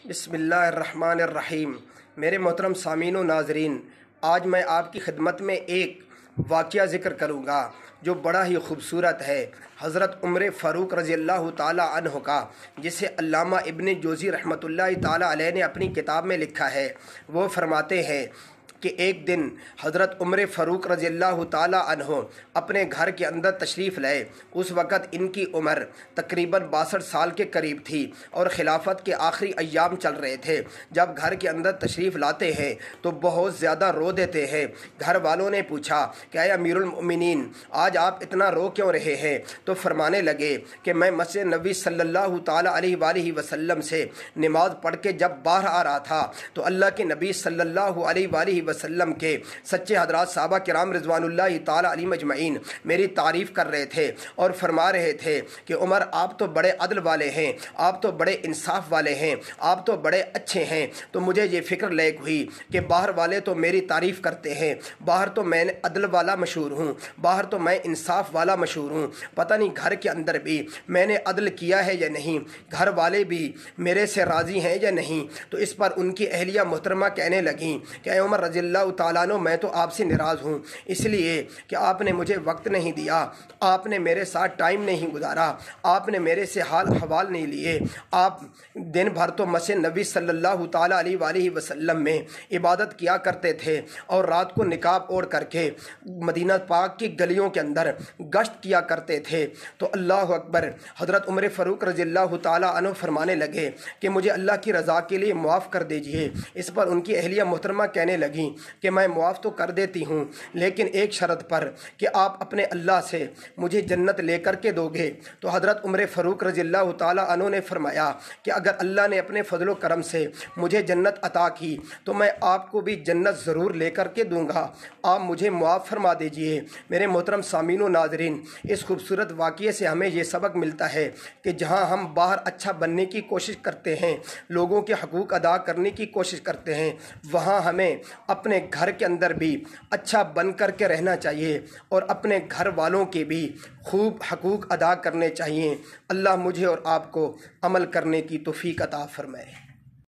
بسم اللہ الرحمن الرحیم۔ میرے محترم سامعین و ناظرین، آج میں آپ کی خدمت میں ایک واقعہ ذکر کروں گا جو بڑا ہی خوبصورت ہے، حضرت عمر فاروق رضی اللہ تعالی عنہ کا، جسے علامہ ابن جوزی رحمۃ اللہ تعالی علیہ نے اپنی کتاب میں لکھا ہے۔ وہ فرماتے ہیں کہ ایک دن حضرت عمر فاروق رضی اللہ تعالیٰ عنہ اپنے گھر کے اندر تشریف لائے۔ اس وقت ان کی عمر تقریباً 62 سال کے قریب تھی اور خلافت کے آخری ایام چل رہے تھے۔ جب گھر کے اندر تشریف لاتے ہیں تو بہت زیادہ رو دیتے ہیں۔ گھر والوں نے پوچھا کہ اے امیر المؤمنین، آج آپ اتنا رو کیوں رہے ہیں؟ تو فرمانے لگے کہ میں مسجد نبی صلی اللہ تعالیٰ علیہ وآلہ وسلم سے نماز پڑھ کے جب باہر آ رہا تھا تو اللہ کے نبی صلی اللہ علیہ وآلہ وسلم کے سچے حضرات صحابہ کرام رضوان اللہ تعالیٰ علیہ مجمعین میری تعریف کر رہے تھے اور فرما رہے تھے کہ عمر، آپ تو بڑے عدل والے ہیں، آپ تو بڑے انصاف والے ہیں، آپ تو بڑے اچھے ہیں۔ تو مجھے یہ فکر لیک ہوئی کہ باہر والے تو میری تعریف کرتے ہیں، باہر تو میں عدل والا مشہور ہوں، باہر تو میں انصاف والا مشہور ہوں، پتہ نہیں گھر کے اندر بھی میں نے عدل کیا ہے یا نہیں، گھر والے بھی میرے سے راضی ہیں یا نہیں۔ تو اس پر ان کی اہلیہ محترمہ کہنے لگیں کہ اے عمر رضی اللہ تعالیٰ عنہ، میں تو آپ سے ناراض ہوں، اس لیے کہ آپ نے مجھے وقت نہیں دیا، آپ نے میرے ساتھ ٹائم نہیں گزارا، آپ نے میرے سے حال حوال نہیں لیے۔ آپ دن بھر تو مسجد نبی صلی اللہ تعالیٰ علیہ وآلہ وسلم میں عبادت کیا کرتے تھے اور رات کو نقاب اوڑھ کر کے مدینہ پاک کی گلیوں کے اندر گشت کیا کرتے تھے۔ تو اللہ اکبر، حضرت عمر فاروق رضی اللہ تعالیٰ عنہ فرمانے لگے کہ مجھے اللہ کی رضا کے لیے معاف کر دیجئے۔ اس پر ان کی اہلیہ محترمہ کہنے لگیں کہ میں معاف تو کر دیتی ہوں، لیکن ایک شرط پر کہ آپ اپنے اللہ سے مجھے جنت لے کر کے دو گے۔ تو حضرت عمر فاروق رضی اللہ تعالیٰ عنہ نے فرمایا کہ اگر اللہ نے اپنے فضل و کرم سے مجھے جنت عطا کی تو میں آپ کو بھی جنت ضرور لے کر کے دوں گا، آپ مجھے معاف فرما دیجئے۔ میرے محترم سامعین و ناظرین، اس خوبصورت واقعے سے ہمیں یہ سبق ملتا ہے کہ جہاں ہم باہر اچھا بننے کی کوشش کرتے ہیں، لوگوں کے حقوق ادا کرنے کی کوشش کرتے ہیں، وہاں ہمیں اپنے گھر کے اندر بھی اچھا بن کر کے رہنا چاہیے اور اپنے گھر والوں کے بھی خوب حقوق ادا کرنے چاہیے۔ اللہ مجھے اور آپ کو عمل کرنے کی توفیق عطا فرمائے۔